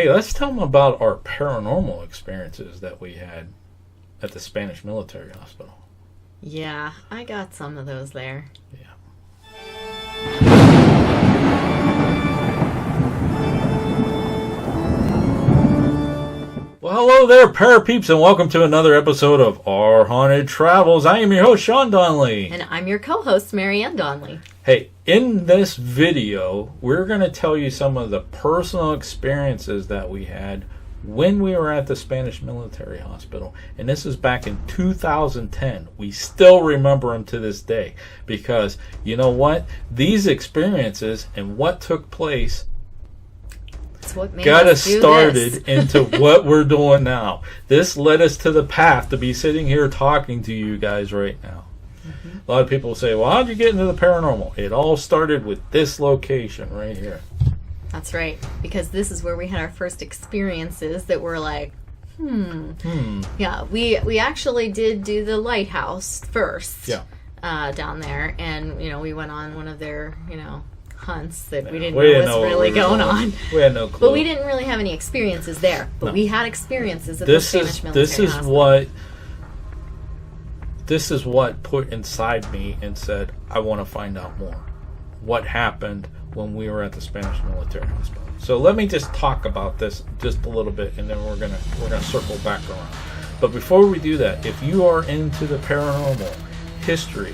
Hey, let's tell them about our paranormal experiences that we had at the Spanish military hospital. Yeah, I got some of those there. Yeah. Well, hello there, parapeeps, and welcome to another episode of Our Haunted Travels. I am your host, Sean Donnelly. And I'm your co-host, Marianne Donnelly. Hey, in this video, we're going to tell you some of the personal experiences that we had when we were at the Spanish military hospital. And this is back in 2010. We still remember them to this day because, you know what? These experiences and what took place got us started into what we're doing now. This led us to the path to be sitting here talking to you guys right now. Mm-hmm. A lot of people say, well, how'd you get into the paranormal? It all started with this location right here. That's right, because this is where we had our first experiences that were like, Yeah, we actually did do the lighthouse first. Yeah. Down there, and we went on one of their hunts that we didn't know was really going on. We had no clue. But we didn't really have any experiences there. But we had experiences at the Spanish military hospital. This is what put inside me and said, I want to find out more. What happened when we were at the Spanish military hospital. So let me just talk about this just a little bit, and then we're gonna circle back around. But before we do that, if you are into the paranormal, history,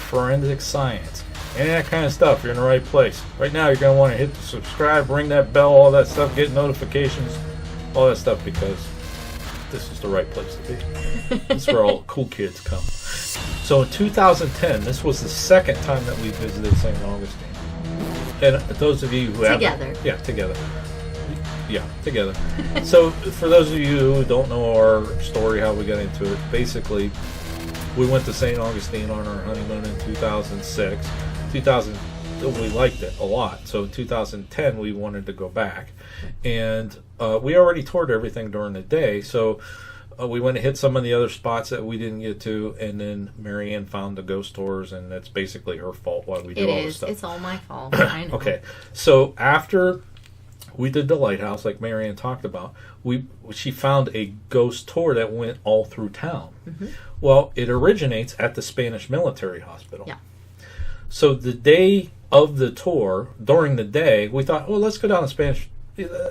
forensic science, any of that kind of stuff, you're in the right place. Right now, you're going to want to hit the subscribe, ring that bell, all that stuff, get notifications, all that stuff, because this is the right place to be. This is where all the cool kids come. So in 2010, this was the second time that we visited St. Augustine. And those of you who together. Together. So for those of you who don't know our story, how we got into it, basically, we went to St. Augustine on our honeymoon in 2006. We liked it a lot. So in 2010, we wanted to go back. And we already toured everything during the day. So we went and hit some of the other spots that we didn't get to. And then Marianne found the ghost tours. And that's basically her fault why we did all this stuff. It's all my fault. I know. Okay. So after we did the lighthouse, like Marianne talked about, she found a ghost tour that went all through town. Mm-hmm. Well, it originates at the Spanish military hospital. Yeah. So the day of the tour, during the day, we thought, well, let's go down to Spanish.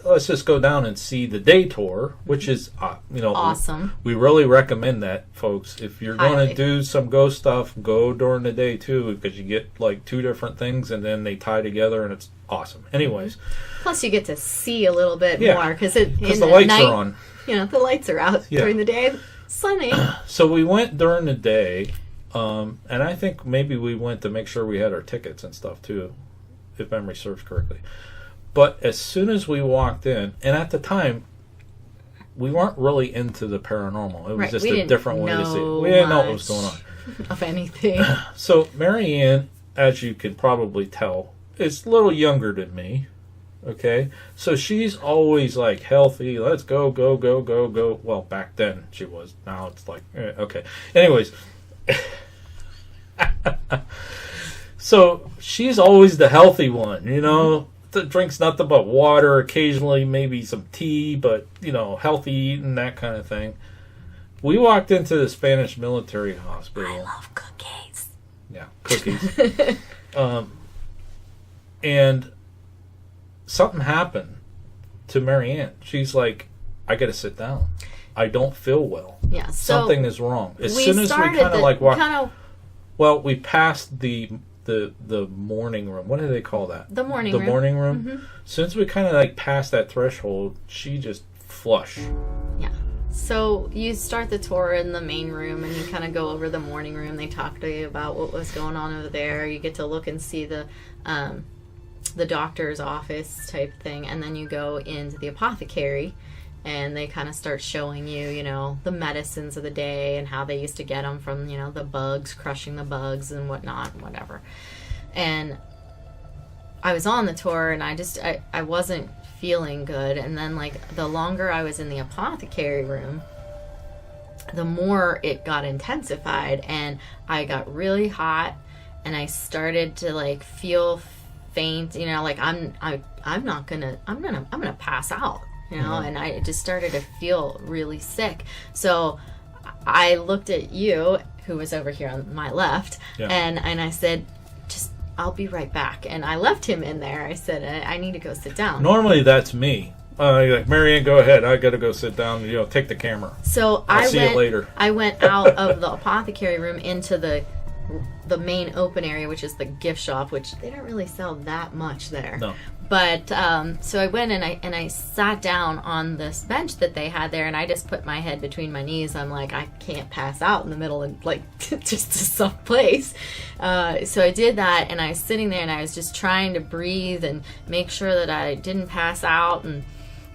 Let's just go down and see the day tour, which is, awesome. We really recommend that, folks. If you're going to do some ghost stuff, go during the day too, because you get like two different things, and then they tie together, and it's awesome. Anyways, plus you get to see a little bit more because the lights are on. The lights are out during the day. Sunny. So we went during the day, and I think maybe we went to make sure we had our tickets and stuff too, if memory serves correctly. But as soon as we walked in, and at the time, we weren't really into the paranormal. It was just a different way to see it. We didn't know what was going on. Of anything. So Marianne, as you can probably tell, is a little younger than me. Okay? So she's always like healthy. Let's go, go, go, go, go. Well, back then she was. Now it's like, okay. Anyways. So she's always the healthy one, that drinks nothing but water, occasionally maybe some tea, but, healthy eating, that kind of thing. We walked into the Spanish military hospital. I love cookies. Yeah, cookies. And something happened to Marianne. She's like, I got to sit down. I don't feel well. Yeah, so something is wrong. As soon as we kind of like walked, well, we passed the morning room. What do they call that? The morning room. The morning room. Mm-hmm. Since we kind of like passed that threshold, she just flushed. Yeah. So you start the tour in the main room, and you kind of go over the morning room. They talk to you about what was going on over there. You get to look and see the doctor's office type thing, and then you go into the apothecary, and they kind of start showing you, the medicines of the day and how they used to get them from, the bugs, crushing the bugs and whatnot and whatever. And I was on the tour, and I wasn't feeling good. And then, like, the longer I was in the apothecary room, the more it got intensified, and I got really hot, and I started to, like, feel faint, like I'm gonna pass out. you know, and I just started to feel really sick. So I looked at you, who was over here on my left, and I said, just, I'll be right back. And I left him in there. I said, I need to go sit down. Normally that's me. You're like, Marianne, go ahead. I got to go sit down. You know, take the camera. So I'll see you later. I went out of the apothecary room into the main open area, which is the gift shop, which they don't really sell that much there. No. But so I went and I sat down on this bench that they had there, and I just put my head between my knees. I'm like, I can't pass out in the middle of like just some place. So I did that, and I was sitting there, and I was just trying to breathe and make sure that I didn't pass out, and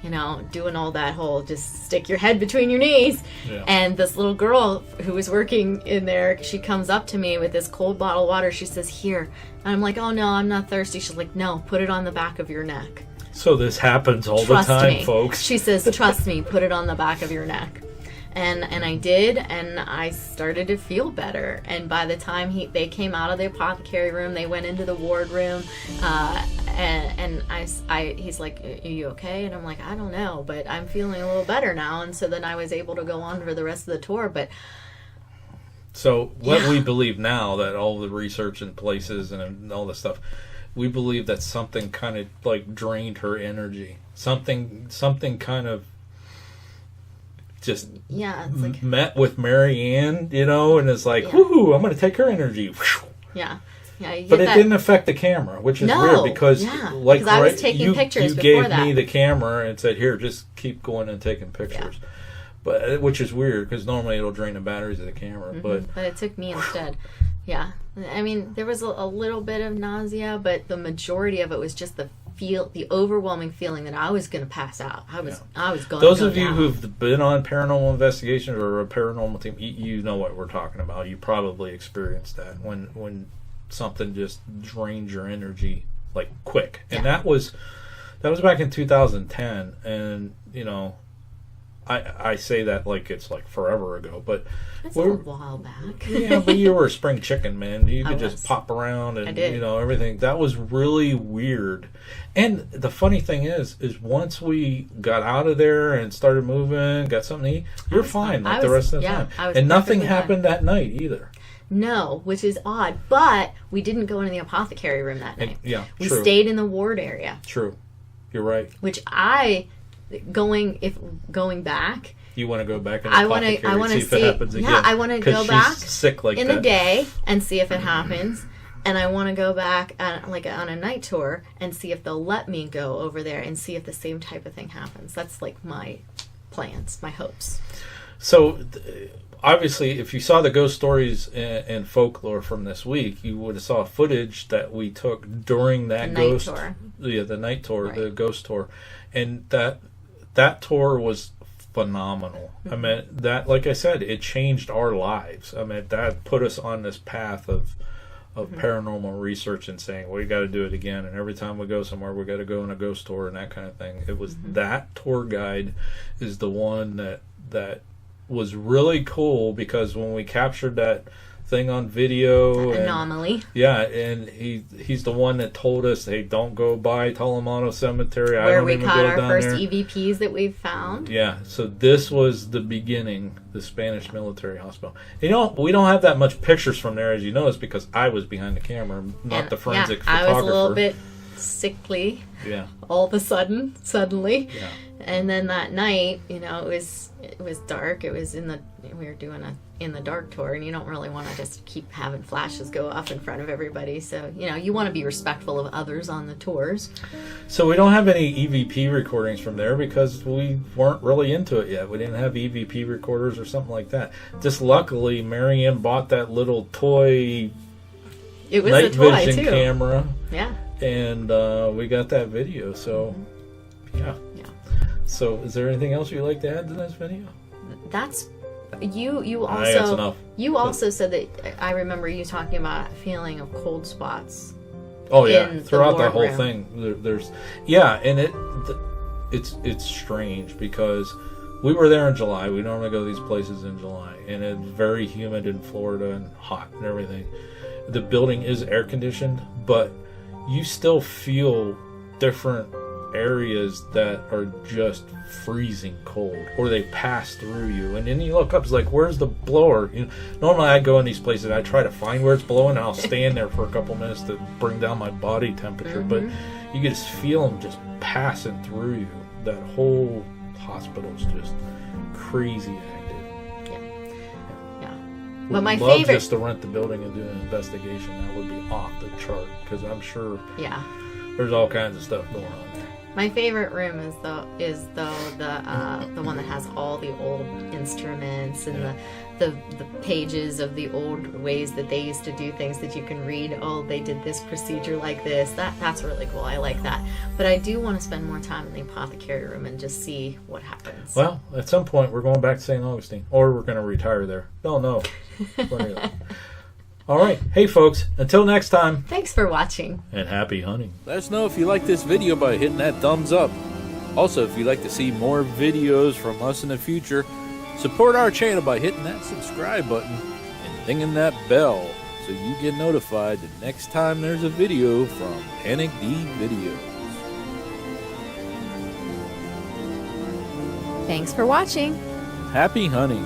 you know, doing all that whole just stick your head between your knees. Yeah. And this little girl who was working in there, she comes up to me with this cold bottle of water. She says, here. And I'm like, oh no, I'm not thirsty. She's like, no, put it on the back of your neck. So this happens all the time, folks. She says, trust me, put it on the back of your neck. And I did, and I started to feel better. And by the time they came out of the apothecary room, they went into the ward room, and he's like, are you okay? And I'm like, I don't know, but I'm feeling a little better now. And so then I was able to go on for the rest of the tour. But so what we believe now, that all the research in places and all this stuff, we believe that something kind of like drained her energy. Something kind of just it's like, met with Marianne, you know, and it's like, whoo, I'm going to take her energy. Yeah. Yeah, but it didn't affect the camera, which is weird because, like, I was taking pictures you before gave me the camera and said, "Here, just keep going and taking pictures." Yeah. But which is weird because normally it'll drain the batteries of the camera. But it took me instead. Yeah, I mean, there was a little bit of nausea, but the majority of it was just the overwhelming feeling that I was going to pass out. I was going. Those of you who've been on paranormal investigations or a paranormal team, you know what we're talking about. You probably experienced that when something just drains your energy like quick, and that was back in 2010. And you know, I say that like it's like forever ago, but it's a while back. Yeah, but you were a spring chicken, man. You could just pop around and you know everything. That was really weird. And the funny thing is once we got out of there and started moving, got something to eat, you're fine like the rest of the time. And nothing happened that night either. No, which is odd. But we didn't go into the apothecary room that night. We stayed in the ward area. True. You're right. Which going back, you want to go back in the apothecary I want to see if it happens again. Yeah, I want to go back sick like in the day and see if it happens. And I want to go back on a night tour and see if they'll let me go over there and see if the same type of thing happens. That's like my plans, my hopes. So obviously, if you saw the ghost stories and folklore from this week, you would have saw footage that we took during that ghost tour. Yeah, the night tour, right. The ghost tour, and that tour was phenomenal. Mm-hmm. I mean, that, like I said, it changed our lives. I mean, that put us on this path of paranormal research and saying, well, we got to do it again. And every time we go somewhere, we got to go on a ghost tour and that kind of thing. It was that tour guide is the one that was really cool, because when we captured that thing on video, anomaly, and he's the one that told us, hey, don't go by Talamano Cemetery, where we caught our first EVPs that we've found. So this was the beginning, the Spanish Military Hospital. You know, we don't have that much pictures from there, as you notice, because I was behind the camera, not the forensic photographer. I was a little bit sickly all of a suddenly. And then that night, you know, it was dark. It was we were doing in the dark tour, and you don't really want to just keep having flashes go off in front of everybody. So, you know, you want to be respectful of others on the tours. So we don't have any EVP recordings from there because we weren't really into it yet. We didn't have EVP recorders or something like that. Just luckily, Marianne bought that little toy night vision camera. Yeah. And we got that video. So, yeah. So, is there anything else you'd like to add to this video? That's you also. You also said that I remember you talking about a feeling of cold spots. Oh yeah, throughout the whole thing, there's and it's strange because we were there in July. We normally go to these places in July, and it's very humid in Florida and hot and everything. The building is air conditioned, but you still feel different areas that are just freezing cold, or they pass through you, and then you look up, it's like, where's the blower? Normally I go in these places and I try to find where it's blowing, and I'll stand there for a couple minutes to bring down my body temperature, but you can just feel them just passing through you. That whole hospital is just crazy active. Yeah. Would But my love favorite, just to rent the building and do an investigation. That would be off the chart, because I'm sure there's all kinds of stuff going on there. my favorite room is the one that has all the old instruments and the pages of the old ways that they used to do things that you can read. Oh, they did this procedure like this. That's really cool. I like that. But I do want to spend more time in the apothecary room and just see what happens. Well, at some point we're going back to St. Augustine, or we're going to retire there. Don't know. All right. Hey, folks. Until next time. Thanks for watching. And happy hunting. Let us know if you like this video by hitting that thumbs up. Also, if you'd like to see more videos from us in the future, support our channel by hitting that subscribe button and dinging that bell so you get notified the next time there's a video from Panic D Videos. Thanks for watching. Happy hunting.